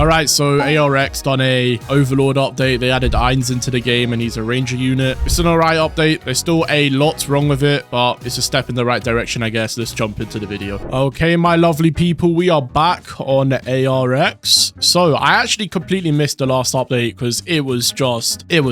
All right, so ARX done a Overlord update. They added Ainz into the game and he's a ranger unit. It's an alright update. There's still a lot wrong with it, but it's a step in the right direction, I guess. Let's jump into the video. Okay, my lovely people, we are back on ARX. So I actually completely missed the last update because it was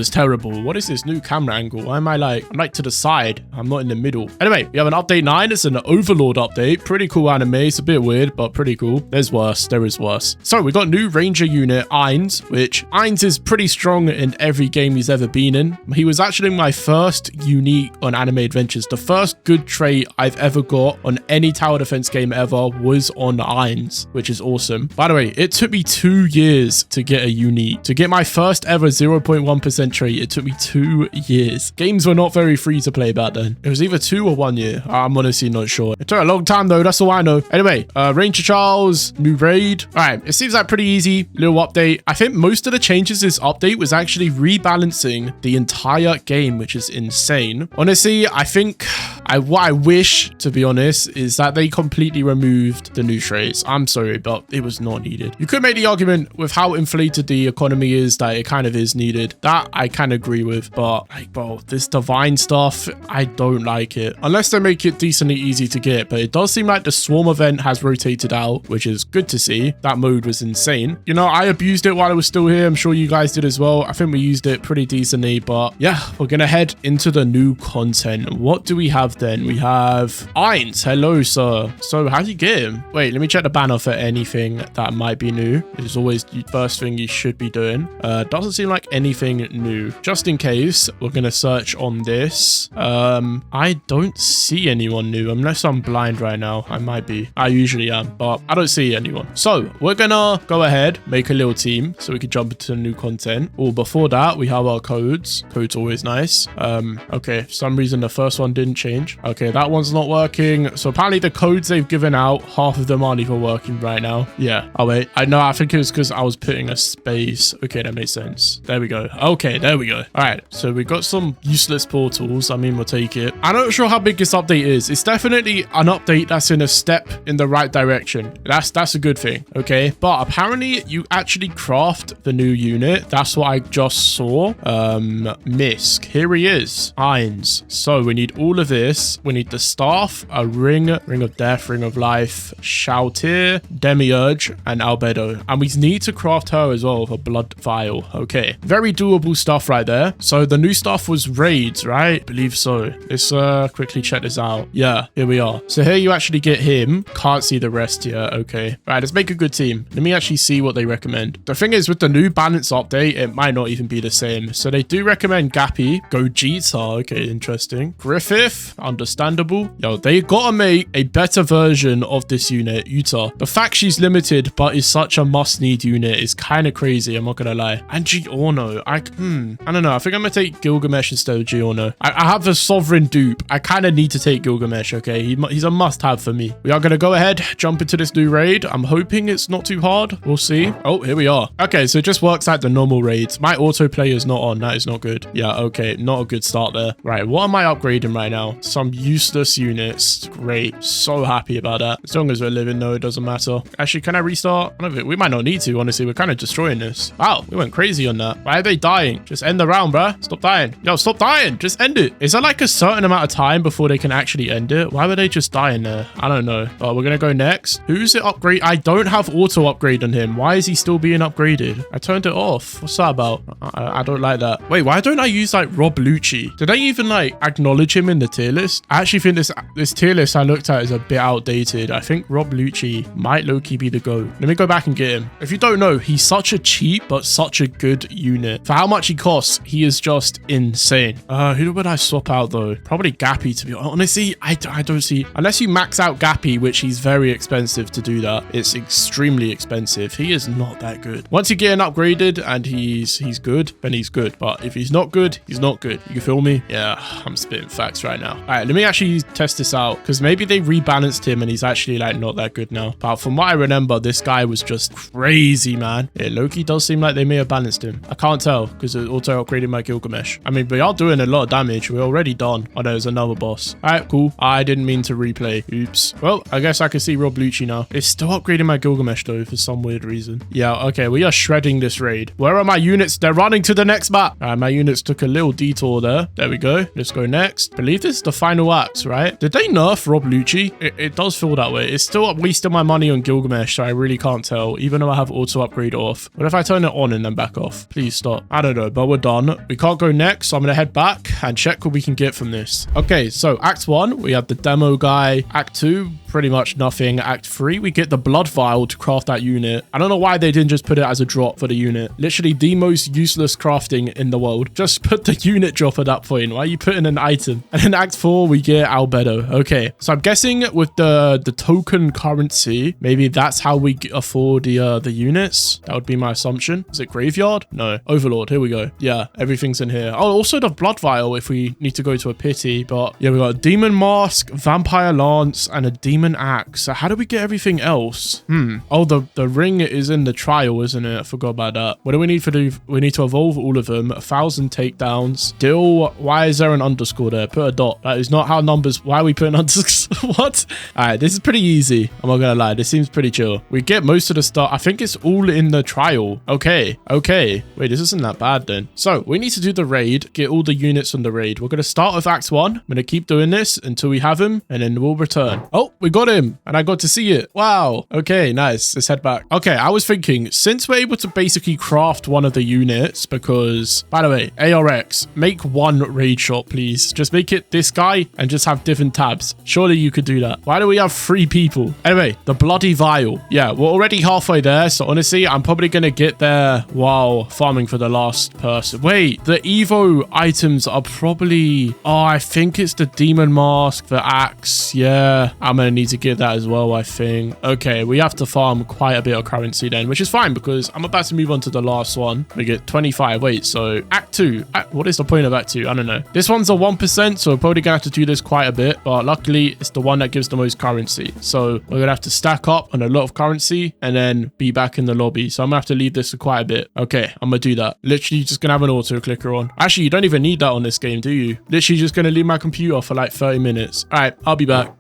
terrible. What is this new camera angle? Why am I'm like to the side. I'm not in the middle. Anyway, we have an update 9. It's an Overlord update. Pretty cool anime. It's a bit weird, but pretty cool. There's worse. There is worse. So we got new ranger unit Ainz, which Ainz is pretty strong in every game he's ever been in. He was actually my first unique on Anime Adventures. The first good trait I've ever got on any tower defense game ever was on Ainz, which is awesome. By the way, it took me 2 years to get a unique. To get my first ever 0.1% trait, it took me 2 years. Games were not very free to play back then. It was either 2 or 1 year. I'm honestly not sure. It took a long time though. That's all I know. Anyway, Ranger Charles, new raid. All right, it seems like pretty easy. Little update. I think most of the changes this update was actually rebalancing the entire game, which is insane. Honestly, I think what I wish, to be honest, is that they completely removed the new traits. I'm sorry, but it was not needed. You could make the argument with how inflated the economy is that it kind of is needed. That I kind of agree with, but like, bro, this divine stuff, I don't like it. Unless they make it decently easy to get, but it does seem like the swarm event has rotated out, which is good to see. That mode was insane. You know, I abused it while it was still here. I'm sure you guys did as well. I think we used it pretty decently, but yeah, we're gonna head into the new content. What do we have then? We have Ainz. Hello, sir. So how do you get him? Wait, let me check the banner for anything that might be new. It is always the first thing you should be doing. Doesn't seem like anything new. Just in case, we're gonna search on this. I don't see anyone new unless I'm blind right now. I might be. I usually am, but I don't see anyone. So we're gonna go ahead, make a little team so we can jump into new content. Oh, before that, we have our codes. Codes always nice. Okay, for some reason the first one didn't change. Okay, that one's not working. So apparently the codes they've given out, half of them aren't even working right now. Yeah. Oh wait, I think it was because I was putting a space. Okay, that makes sense. There we go. Okay, there we go. All right, so we got some useless portals. I mean, we'll take it. I'm not sure how big this update is. It's definitely an update that's in a step in the right direction. That's a good thing. Okay, but apparently you actually craft the new unit. That's what I just saw. Misk. Here he is. Ainz. So we need all of this. We need the staff, a ring of death, ring of life, Shoutier, Demiurge, and Albedo. And we need to craft her as well with a blood vial. Okay, very doable stuff right there. So the new stuff was raids, right? I believe so. Let's quickly check this out. Yeah, here we are. So here you actually get him. Can't see the rest yet. Okay. All right, let's make a good team. Let me actually see what they recommend. The thing is, with the new balance update, it might not even be the same. So they do recommend Gappy, Gogeta. Okay, interesting. Griffith, understandable. Yo, they gotta make a better version of this unit, Utah. The fact she's limited, but is such a must-need unit is kind of crazy, I'm not gonna lie. And Giorno, I don't know. I think I'm gonna take Gilgamesh instead of Giorno. I have a sovereign dupe. I kind of need to take Gilgamesh, okay? He's a must-have for me. We are gonna go ahead, jump into this new raid. I'm hoping it's not too hard. We'll see. Oh, here we are. Okay, so it just works like the normal raids. My autoplay is not on. That is not good. Yeah, okay. Not a good start there. Right, what am I upgrading right now? Some useless units. Great. So happy about that. As long as we're living, though, it doesn't matter. Actually, can I restart? I don't think we might not need to, honestly. We're kind of destroying this. Wow, we went crazy on that. Why are they dying? Just end the round, bruh. Stop dying. Yo, stop dying. Just end it. Is there like a certain amount of time before they can actually end it? Why were they just dying there? I don't know. But we're going to go next. Who's it upgrade? I don't have auto upgrade on him. Why is he still being upgraded? I turned it off. What's that about? I don't like that. Wait, why don't I use like Rob Lucci? Did I even like acknowledge him in the tier list? I actually think this tier list I looked at is a bit outdated. I think Rob Lucci might low-key be the GOAT. Let me go back and get him. If you don't know, he's such a cheap but such a good unit. For how much he costs, he is just insane. Who would I swap out though? Probably Gappy, to be honest. Honestly, I don't see, unless you max out Gappy, which he's very expensive to do that. It's extremely expensive. He is not that good. Once you get him upgraded and he's good, then he's good. But if he's not good, he's not good. You can feel me? Yeah, I'm spitting facts right now. right, let me actually test this out because maybe they rebalanced him and he's actually like not that good now. But from what I remember, this guy was just crazy, man. Yeah, Loki does seem like they may have balanced him. I can't tell because it auto upgraded my Gilgamesh. I mean, we are doing a lot of damage. We're already done. Oh, there's another boss. All right, cool. I didn't mean to replay. Oops. Well, I guess I can see Rob Lucci now. It's still upgrading my Gilgamesh though for some weird reason. Yeah, okay, we are shredding this raid. Where are my units? They're running to the next map. All right, my units took a little detour there. There we go. Let's go next. I believe this is the final act, right? Did they nerf Rob Lucci? It does feel that way. It's still wasting my money on Gilgamesh, so I really can't tell, even though I have auto upgrade off. What if I turn it on and then back off? Please stop. I don't know, but we're done. We can't go next, so I'm gonna head back and check what we can get from this. Okay, so Act 1, we have the demo guy. Act 2, pretty much nothing. Act 3, we get the blood vial to craft that unit. I don't know why they didn't just put it as a drop for the unit. Literally the most useless crafting in the world. Just put the unit drop at that point. Why are you putting an item? And in Act 4, we get Albedo. Okay, so I'm guessing with the token currency, maybe that's how we afford the units. That would be my assumption. Is it Graveyard? No. Overlord. Here we go. Yeah, everything's in here. Oh, also the blood vial if we need to go to a pity. But yeah, we got a demon mask, vampire lance, and a demon axe. So how do we get everything else? Oh, the ring is in the trial, isn't it? I forgot about that. What do we need to do? We need to evolve all of them. 1,000 takedowns. Still, why is there an underscore there? Put a dot. That is not how numbers. Why are we putting underscore? What? All right, this is pretty easy. I'm not gonna lie. This seems pretty chill. We get most of the stuff. I think it's all in the trial. Okay. Okay. Wait, this isn't that bad then. So we need to do the raid. Get all the units on the raid. We're gonna start with Act 1. I'm gonna keep doing this until we have him, and then we'll return. Oh, we got him, and I got to see it. Wow. Okay, nice. Let's head back. Okay, I was thinking, since we're able to basically craft one of the units, because, by the way, ARX, make one raid shop, please. Just make it this guy and just have different tabs. Surely you could do that. Why do we have 3 people? Anyway, the bloody vial. Yeah, we're already halfway there, so honestly, I'm probably gonna get there while farming for the last person. Wait, the Evo items are probably... Oh, I think it's the demon mask, the axe. Yeah, I'm gonna need to get that as well, I think. Okay, we have to farm quite a bit of currency then, which is fine because I'm about to move on to the last one. We get 25. Wait, so Act 2. What is the point of Act 2? I don't know. This one's a 1%, so we're probably gonna have to do this quite a bit, but luckily it's the one that gives the most currency. So we're gonna have to stack up on a lot of currency and then be back in the lobby. So I'm gonna have to leave this for quite a bit. Okay, I'm gonna do that. Literally just gonna have an auto clicker on. Actually, you don't even need that on this game, do you? Literally just gonna leave my computer for like 30 minutes. All right, I'll be back.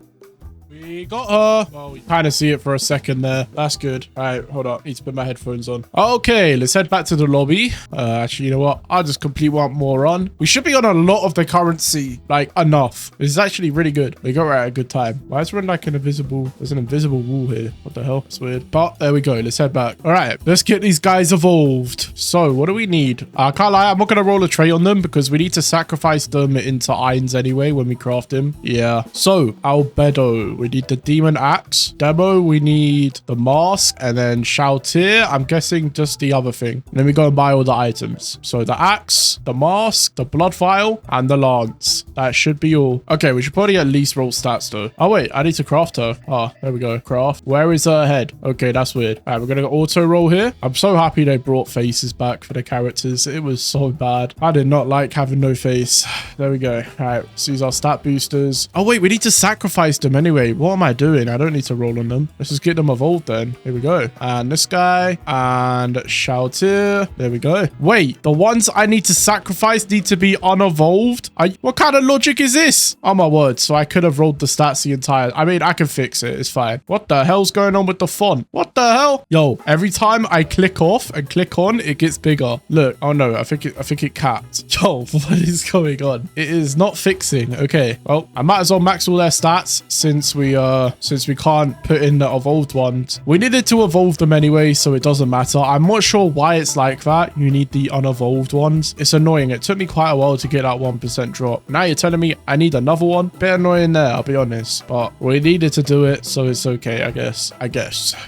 We got her. Well, we kind of see it for a second there. That's good. All right, hold up. Need to put my headphones on. Okay, let's head back to the lobby. Actually, you know what? I'll just complete one more run. We should be on a lot of the currency. Like, enough. This is actually really good. We got right at a good time. Why is there like an invisible... There's an invisible wall here. What the hell? That's weird. But there we go. Let's head back. All right, let's get these guys evolved. So, what do we need? I can't lie. I'm not going to roll a trait on them because we need to sacrifice them into Ainz anyway when we craft him. Yeah. So, Albedo. We need the demon axe. Demo, we need the mask. And then Shoutier, I'm guessing just the other thing. And then we go and buy all the items. So the axe, the mask, the blood vial, and the lance. That should be all. Okay, we should probably at least roll stats though. Oh wait, I need to craft her. Oh, there we go. Craft. Where is her head? Okay, that's weird. All right, we're gonna go auto roll here. I'm so happy they brought faces back for the characters. It was so bad. I did not like having no face. There we go. All right, let's use our stat boosters. Oh wait, we need to sacrifice them anyway. What am I doing? I don't need to roll on them. Let's just get them evolved then. Here we go. And this guy and Shoutier. There we go. Wait, the ones I need to sacrifice need to be unevolved? What kind of logic is this? Oh my word. So I could have rolled the stats the entire... I mean, I can fix it. It's fine. What the hell's going on with the font? What the hell? Yo, every time I click off and click on, it gets bigger. Look. Oh no, I think it capped. Yo, what is going on? It is not fixing. Okay. Well, I might as well max all their stats since we can't put in the evolved ones. We needed to evolve them anyway, so it doesn't matter. I'm not sure why it's like that. You need the unevolved ones. It's annoying. It took me quite a while to get that 1% drop. Now you're telling me I need another one? Bit annoying there, I'll be honest. But we needed to do it, so it's okay, I guess.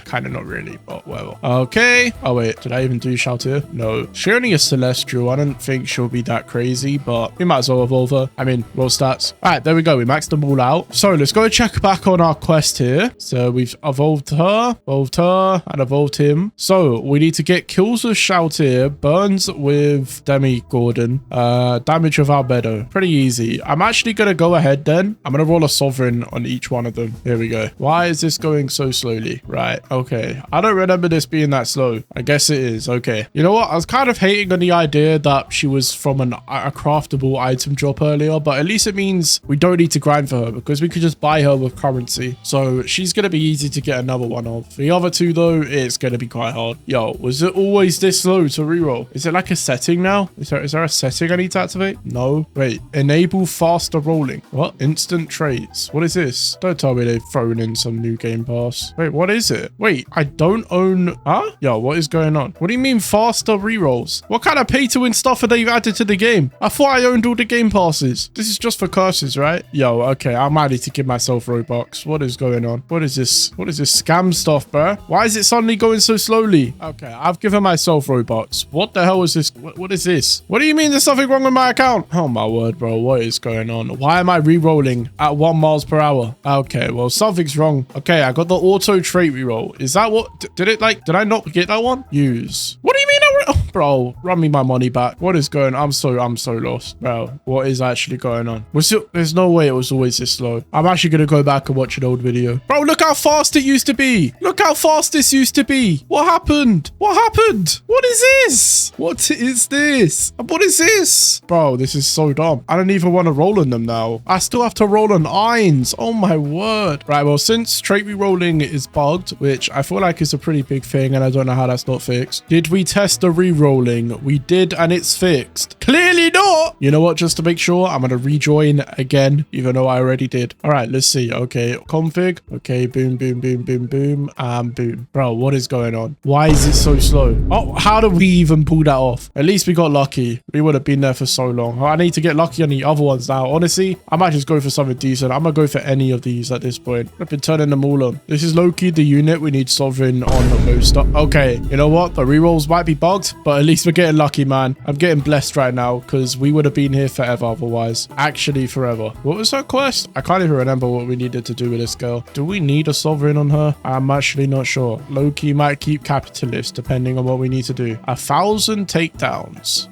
Kind of not really, but whatever. Okay. Oh, wait. Did I even do Shoutier? No. She only is celestial. I don't think she'll be that crazy, but we might as well evolve her. I mean, roll stats. All right, there we go. We maxed them all out. So let's go check back back on our quest here. So we've evolved her, and evolved him. So we need to get kills with Shoutier, burns with Demi-Gordon, damage with Albedo. Pretty easy. I'm actually going to go ahead then. I'm going to roll a sovereign on each one of them. Here we go. Why is this going so slowly? Right. Okay. I don't remember this being that slow. I guess it is. Okay. You know what? I was kind of hating on the idea that she was from a craftable item drop earlier, but at least it means we don't need to grind for her because we could just buy her with currency. So she's going to be easy to get another one of. The other two though, it's going to be quite hard. Yo, was it always this slow to reroll? Is it like a setting now? Is there a setting I need to activate? No. Wait, enable faster rolling. What? Instant traits. What is this? Don't tell me they've thrown in some new game pass. Wait, what is it? Wait, I don't own... Huh? Yo, what is going on? What do you mean faster rerolls? What kind of pay to win stuff are they added to the game? I thought I owned all the game passes. This is just for curses, right? Yo, okay, I might need to give myself Robux. What is going on? What is this? What is this scam stuff, bro? Why is it suddenly going so slowly? Okay, I've given myself Robux. What the hell is this? What is this? What do you mean there's something wrong with my account? Oh my word, bro. What is going on? Why am I re-rolling at 1 miles per hour? Okay, well, something's wrong. Okay, I got the auto trait reroll. Is that what? Did I not get that one? Use. What do you mean? Oh, bro, run me my money back. What is going on? I'm so lost, bro. What is actually going on? There's no way it was always this slow. I'm actually going to go back and watch an old video. Bro, look how fast it used to be. Look how fast this used to be. What happened? What happened? What is this? What is this? What is this? Bro, this is so dumb. I don't even want to roll on them now. I still have to roll on Ainz. Oh my word. Right, well, since trait rerolling is bugged, which I feel like is a pretty big thing, and I don't know how that's not fixed. Did we test the re-rolling? We did, and it's fixed. Clearly not. You know what? Just to make sure, I'm going to rejoin again, even though I already did. All right, let's see. Okay, config. Okay, boom, boom, boom, boom, boom, and boom. Bro, what is going on? Why is it so slow? Oh, how did we even pull that off? At least we got lucky. We would have been there for so long. I need to get lucky on the other ones now. Honestly, I might just go for something decent. I'm going to go for any of these at this point. I've been turning them all on. This is low-key the unit we need sovereign on most stuff. Okay, you know what? The rerolls might be bugged, but at least we're getting lucky, man. I'm getting blessed right now because we would have been here forever otherwise. Actually, forever. What was that quest? I can't even remember what we needed to do with this girl. Do we need a sovereign on her? I'm actually not sure. Low-key might keep capitalist depending on what we need to do. 1,000 takedowns.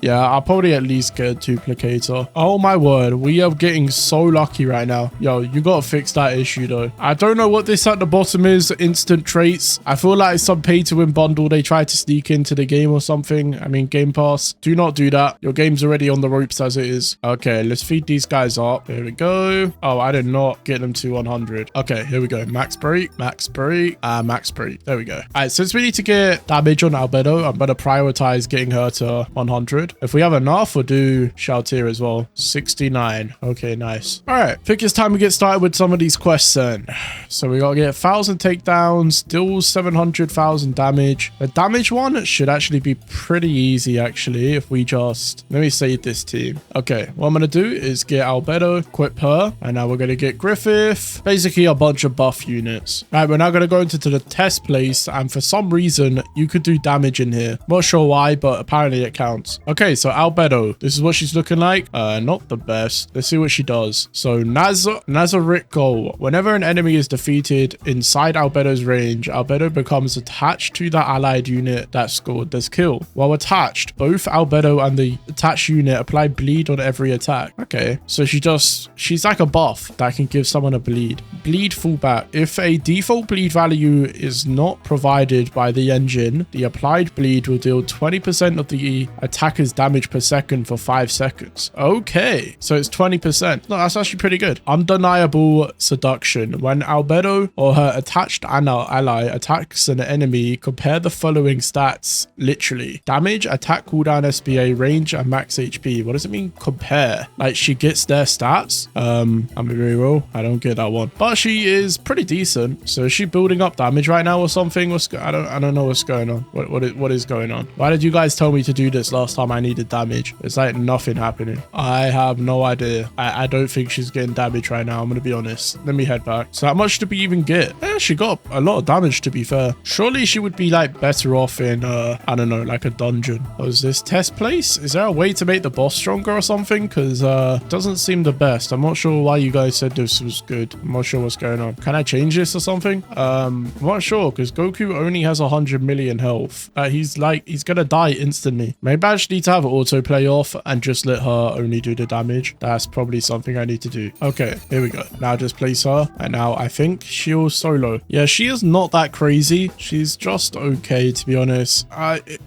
Yeah, I'll probably at least get a duplicator. Oh my word, we are getting so lucky right now. Yo, you gotta fix that issue though. I don't know what this at the bottom is, instant traits. I feel like it's some pay to win bundle they tried to sneak into the game or something. I mean, Game Pass. Do not do that. Your game's already on the ropes as it is. Okay, let's feed these guys up. Here we go. Oh, I did not get them to 100. Okay, here we go. Max break, max break, max break. There we go. All right, since we need to get damage on Albedo, I'm gonna prioritize getting her to 100. If we have enough, we'll do Shoutier as well. 69. Okay, nice. All right, I think it's time we get started with some of these quests then. So we gotta get 1,000 takedowns, deals 700,000 damage. The damage one should actually be pretty easy, actually, if we just... Let me save this team. Okay, what I'm gonna do is get Albedo, equip her, and now we're gonna get Griffith. Basically, a bunch of buff units. All right, we're now gonna go into the test place, and for some reason, you could do damage in here. Not sure why, but apparently it counts. Okay, so Albedo, this is what she's looking like. Not the best. Let's see what she does. So Nazarick goal. Whenever an enemy is defeated inside Albedo's range, Albedo becomes attached to the allied unit that scored this kill. While attached, both Albedo and the attached unit apply bleed on every attack. Okay, so she's like a buff that can give someone a bleed. Bleed fallback. If a default bleed value is not provided by the engine, the applied bleed will deal 20% of the attacker's damage per second for 5 seconds. Okay, so it's 20%. No, that's actually pretty good. Undeniable seduction. When Albedo or her attached ally attacks an enemy, compare the following stats literally: damage, attack cooldown, SBA, range, and max HP. What does it mean compare? Like she gets their stats? I'm very real. I don't get that one, but she is pretty decent. So is she building up damage right now or something? I don't know what's going on. What is going on? Why did you guys tell me to do this last time I needed damage. It's like nothing happening. I have no idea. I don't think she's getting damage right now. I'm going to be honest. Let me head back. So how much did we even get? Yeah, she got a lot of damage, to be fair. Surely she would be like better off in, I don't know, like a dungeon. Oh, is this test place? Is there a way to make the boss stronger or something? Because it doesn't seem the best. I'm not sure why you guys said this was good. I'm not sure what's going on. Can I change this or something? I'm not sure because Goku only has 100 million health. He's gonna die instantly. Maybe I just need to have autoplay off and just let her only do the damage. That's probably something I need to do. Okay, here we go. Now just place her. And now I think she'll solo. Yeah, she is not that crazy. She's just okay, to be honest.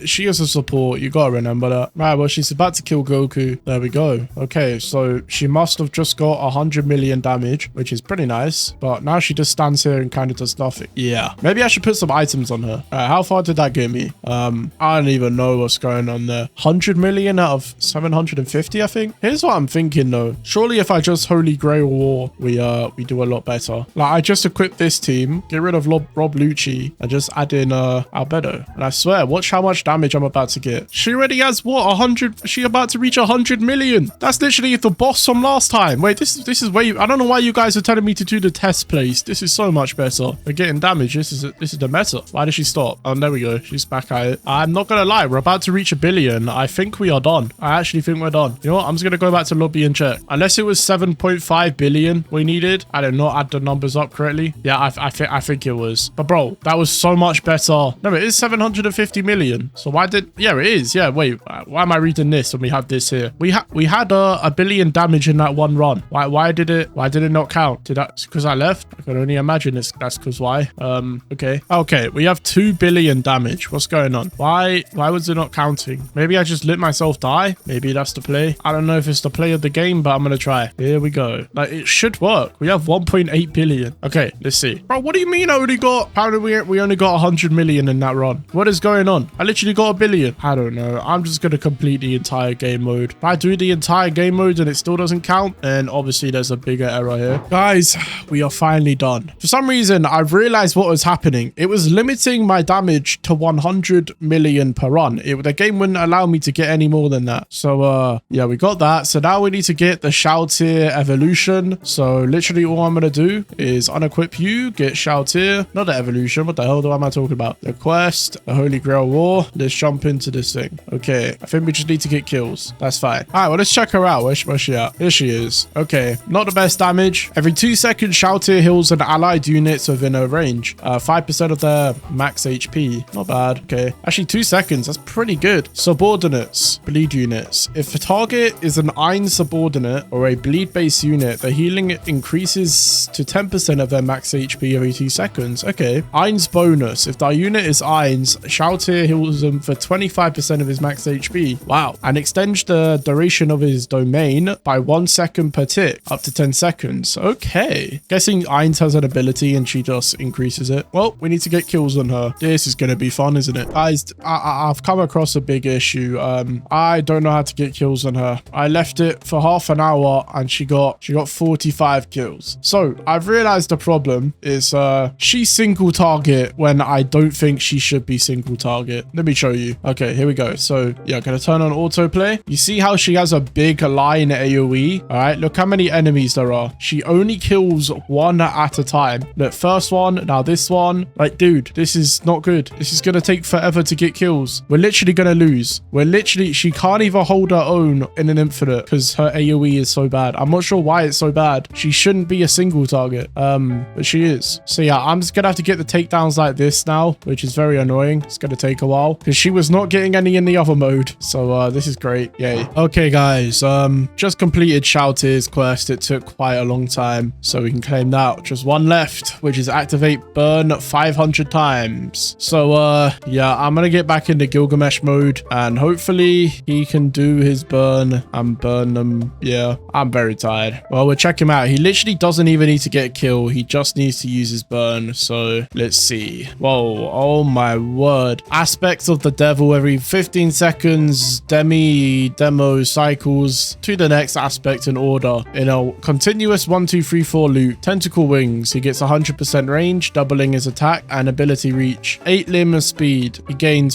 She is a support. You gotta remember that. Right, well, she's about to kill Goku. There we go. Okay, so she must have just got 100 million damage, which is pretty nice. But now she just stands here and kind of does nothing. Yeah, maybe I should put some items on her. How far did that get me? I don't even know what's going on there. 100 million out of 750, I think. Here's what I'm thinking though. Surely if I just Holy Grail War, we do a lot better. Like I just equip this team, get rid of Rob Lucci, and just add in Albedo. And I swear, watch how much damage I'm about to get. She already has what, 100? She about to reach 100 million. That's literally the boss from last time. Wait, this is way. I don't know why you guys are telling me to do the test place. This is so much better. We're getting damage. This is the meta. Why did she stop? Oh, there we go. She's back at it. I'm not gonna lie. We're about to reach 1 billion. I think we are done. I actually think we're done. You know what? I'm just gonna go back to lobby and check. Unless it was 7.5 billion we needed. I did not add the numbers up correctly. Yeah, I think it was. But bro, that was so much better. No, it is 750 million. So why did? Yeah, it is. Yeah, wait. Why am I reading this when we have this here? We had 1 billion damage in that one run. Why did it not count? Did that because I left? I can only imagine that's because why. Okay, we have 2 billion damage. What's going on? Why was it not counting? Maybe I just let myself die. Maybe that's the play. I don't know if it's the play of the game, but I'm gonna try. Here we go. Like it should work. We have 1.8 billion. Okay, let's see. Bro, what do you mean I only got? Apparently we only got 100 million in that run. What is going on? I literally got 1 billion. I don't know. I'm just gonna complete the entire game mode. If I do the entire game mode and it still doesn't count, then obviously there's a bigger error here. Guys, we are finally done. For some reason, I've realized what was happening. It was limiting my damage to 100 million per run. The game wouldn't allow me to get any more than that. So yeah, we got that. So now we need to get the Shoutier evolution. So literally all I'm gonna do is unequip you, get Shoutier, not the evolution. What the hell am I talking about? The quest, the Holy Grail War. Let's jump into this thing. Okay, I think we just need to get kills. That's fine. All right, well, let's check her out. Where's she at? Here she is. Okay, not the best damage. Every 2 seconds, Shoutier heals an allied units within her range. 5% of their max HP. Not bad. Okay, actually 2 seconds. That's pretty good. Subordinates, bleed units. If a target is an Ainz subordinate or a bleed-based unit, the healing increases to 10% of their max HP every 2 seconds. Okay. Ainz bonus. If the unit is Ainz, Shoutier heals them for 25% of his max HP. Wow. And extends the duration of his domain by 1 second per tick, up to 10 seconds. Okay. Guessing Ainz has an ability and she just increases it. Well, we need to get kills on her. This is going to be fun, isn't it? Guys, I've come across a big issue. I don't know how to get kills on her. I left it for half an hour and she got 45 kills. So I've realized the problem is she's single target when I don't think she should be single target. Let me show you. Okay, here we go. So yeah, gonna turn on autoplay. You see how she has a big line AoE? All right, look how many enemies there are. She only kills one at a time. Look, first one, now this one. Like, dude, this is not good. This is gonna take forever to get kills. We're literally gonna lose. She can't even hold her own in an infinite because her AoE is so bad. I'm not sure why it's so bad. She shouldn't be a single target, but she is. So yeah, I'm just gonna have to get the takedowns like this now, which is very annoying. It's gonna take a while because she was not getting any in the other mode. So this is great. Yay. Okay, guys, just completed Shoutier's quest. It took quite a long time, so we can claim that. Just one left, which is activate burn 500 times. So yeah, I'm gonna get back into Gilgamesh mode and hopefully he can do his burn and burn them. Yeah, I'm very tired. Well, we'll check him out. He literally doesn't even need to get a kill. He just needs to use his burn. So let's see. Whoa, oh my word. Aspects of the devil every 15 seconds. Demo cycles to the next aspect in order in a continuous 1, 2, 3, 4 loop. Tentacle wings. He gets 100% range, doubling his attack and ability reach. 8 limb speed. He gains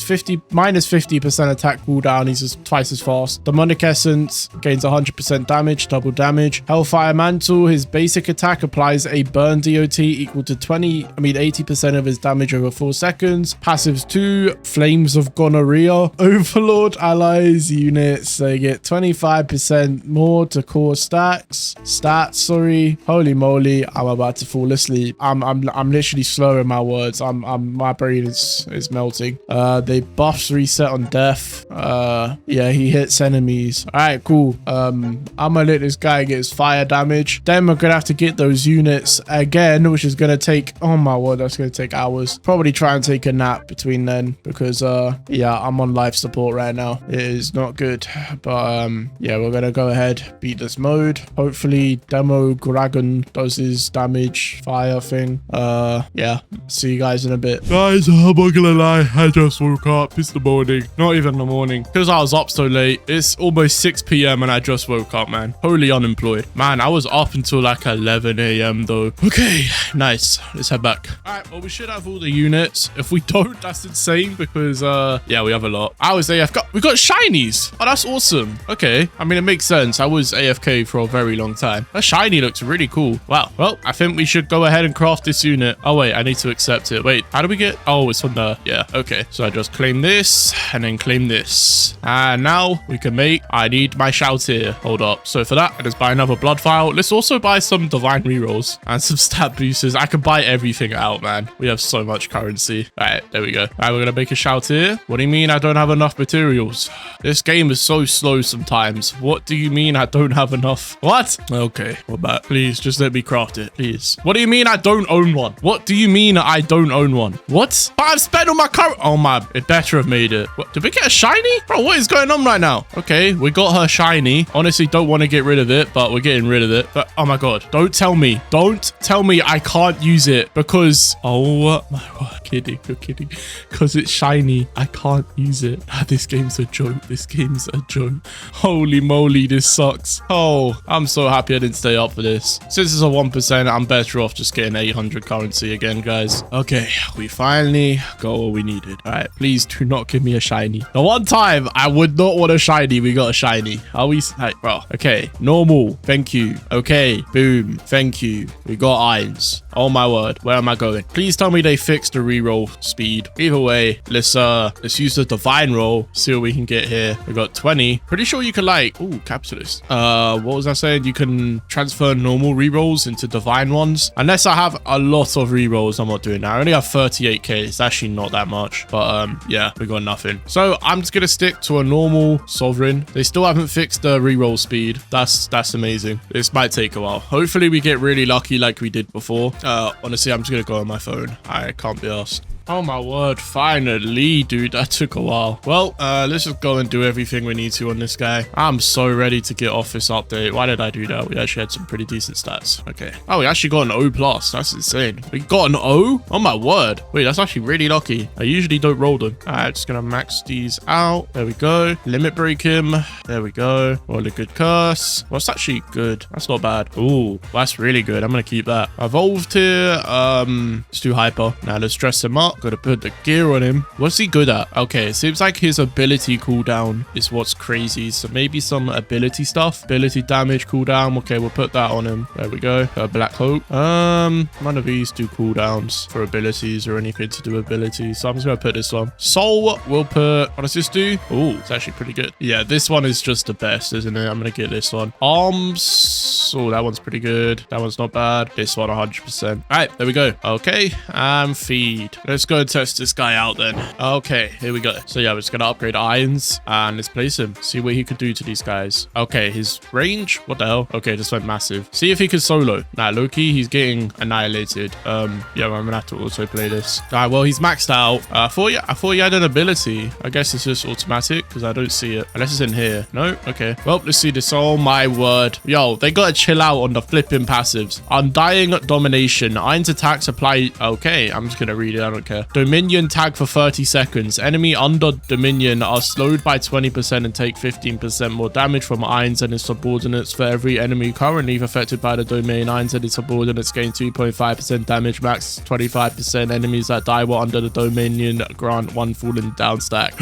minus 50% attack cooldown. He's just twice as fast. Demonic Essence gains 100% damage, double damage. Hellfire Mantle, his basic attack applies a burn DOT equal to 80% of his damage over 4 seconds. Passives 2, Flames of Gonorrhea. Overlord allies units, they get 25% more to core stats, sorry. Holy moly, I'm about to fall asleep. I'm literally slurring my words. My brain is melting. They buffs reset on death. Yeah, he hits enemies. All right, cool. I'm gonna let this guy get his fire damage. Then we're gonna have to get those units again, which is gonna take, oh my word, that's gonna take hours. Probably try and take a nap between then, because yeah, I'm on life support right now. It is not good, but yeah, we're gonna go ahead, beat this mode. Hopefully Demo Dragon does his damage fire thing. Yeah, see you guys in a bit. Guys, I'm not gonna lie, I just woke up. It's the morning. Not even the morning, because I was up so late. It's almost 6 p.m. and I just woke up, man. Wholly unemployed. Man, I was up until like 11 a.m. though. Okay, nice. Let's head back. All right, well, we should have all the units. If we don't, that's insane, because yeah, we have a lot. I was AFK. We got shinies. Oh, that's awesome. Okay, I mean, it makes sense. I was AFK for a very long time. That shiny looks really cool. Wow. Well, I think we should go ahead and craft this unit. Oh wait, I need to accept it. Wait, how do we get? Oh, it's on the, yeah, okay. So I just claim this and then claim this, and now we can make, I need my Shoutier. Hold up. So for that, let's buy another blood vial. Let's also buy some divine rerolls and some stat boosters. I can buy everything out, man. We have so much currency. All right, there we go. All right, we're gonna make a Shoutier. What do you mean I don't have enough materials? This game is so slow sometimes. What do you mean I don't have enough? What? Okay, we're back. Please, just let me craft it, please. What do you mean I don't own one? What do you mean I don't own one? What? But I've spent all my currency. Oh my, it better have made it. What? Did we get a shiny? Bro, what is going on right now? Okay, we got her shiny. Honestly, don't want to get rid of it, but we're getting rid of it. But oh my god, don't tell me I can't use it because, oh my god, kidding, you're kidding, because it's shiny. I can't use it. This game's a joke. This game's a joke. Holy moly, this sucks. Oh, I'm so happy I didn't stay up for this. Since it's a 1%, I'm better off just getting 800 currency again, guys. Okay, we finally got what we needed. All right, please do not give me a shiny. The one time I would not want a shiny, we got a shiny. Are we? Like, bro, okay, normal, thank you. Okay, boom, thank you. We got Ainz. Oh my word, where am I going? Please tell me they fixed the reroll speed. Either way, let's use the divine roll, see what we can get here. We got 20. Pretty sure you can, like, ooh, capitalist. What was I saying? You can transfer normal rerolls into divine ones. Unless I have a lot of rerolls, I'm not doing that. I only have 38k. It's actually not that much, but yeah, we got nothing. So I'm just gonna stick to a normal sovereign. They still haven't fixed the reroll speed. That's amazing. This might take a while. Hopefully we get really lucky like we did before. Honestly, I'm just gonna go on my phone. I can't be asked. Oh my word, finally, dude, that took a while. Well, let's just go and do everything we need to on this guy. I'm so ready to get off this update. Why did I do that? We actually had some pretty decent stats. Okay. Oh, we actually got an O+. That's insane. We got an O? Oh my word. Wait, that's actually really lucky. I usually don't roll them. All right, just gonna max these out. There we go. Limit break him. There we go. Roll a good curse. Well, that's actually good. That's not bad. Ooh, that's really good. I'm gonna keep that. Evolved here. Let's do hyper. Now let's dress him up. Gotta put the gear on him. What's he good at? Okay, it seems like his ability cooldown is what's crazy. So maybe some ability stuff. Ability damage cooldown. Okay, we'll put that on him. There we go. Black Hope. None of these do cooldowns for abilities or anything to do with abilities. So I'm just gonna put this on. Soul, we'll put, what does this do? Oh, it's actually pretty good. Yeah, this one is just the best, isn't it? I'm gonna get this one. Arms. Oh, that one's pretty good. That one's not bad. This one 100%. All right, there we go. Okay, and feed. Let's go and test this guy out then. Okay, here we go. So yeah, we're just gonna upgrade Ainz and let's place him. See what he could do to these guys. Okay, his range. What the hell? Okay, just went massive. See if he can solo. Nah, Loki, he's getting annihilated. Yeah, I'm gonna have to also play this. All right, well, he's maxed out. I thought he had an ability. I guess it's just automatic because I don't see it unless it's in here. No. Okay. Well, let's see this. Oh my word. Yo, they gotta chill out on the flipping passives. Undying domination. Ainz attacks apply. Okay, I'm just gonna read it. I don't care. here. Dominion tag for 30 seconds. Enemy under Dominion are slowed by 20% and take 15% more damage from Ainz and his subordinates. For every enemy currently affected by the domain, Ainz and his subordinates gain 2.5% damage, max 25%. Enemies that die while under the Dominion grant 1 falling down stack.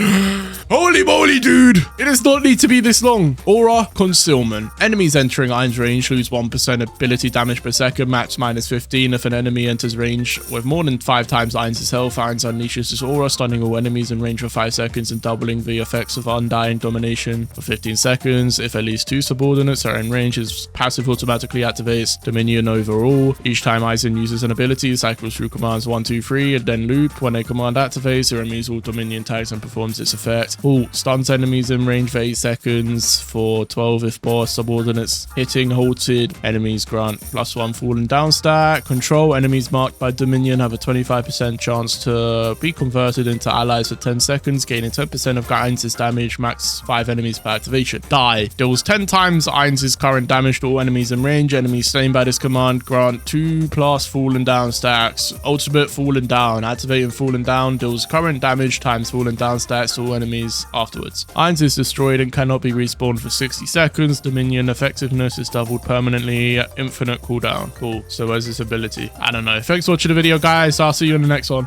Holy moly, dude! It does not need to be this long. Aura Concealment. Enemies entering Ainz range lose 1% ability damage per second, max minus 15. If an enemy enters range with more than 5 times Ainz's health, Ainz unleashes his aura, stunning all enemies in range for 5 seconds and doubling the effects of Undying Domination for 15 seconds. If at least 2 subordinates are in range, his passive automatically activates Dominion overall. Each time Ainz uses an ability, it cycles through commands 1, 2, 3, and then loop. When a command activates, it removes all Dominion tags and performs its effect. Halt. Stuns enemies in range for 8 seconds for 12 if boss. Subordinates hitting halted enemies grant +1 falling down stack. Control. Enemies marked by Dominion have a 25% chance to be converted into allies for 10 seconds, gaining 10% of Ainz's damage, max 5 enemies per activation. Die. Deals 10 times Ainz's current damage to all enemies in range. Enemies slain by this command grant 2+ fallen down stacks. Ultimate fallen down. Activating fallen down deals current damage times fallen down stacks to all enemies afterwards. Ainz is destroyed and cannot be respawned for 60 seconds. Dominion effectiveness is doubled permanently. Infinite cooldown. Cool. So where's this ability? I don't know. Thanks for watching the video, guys. I'll see you in the next one.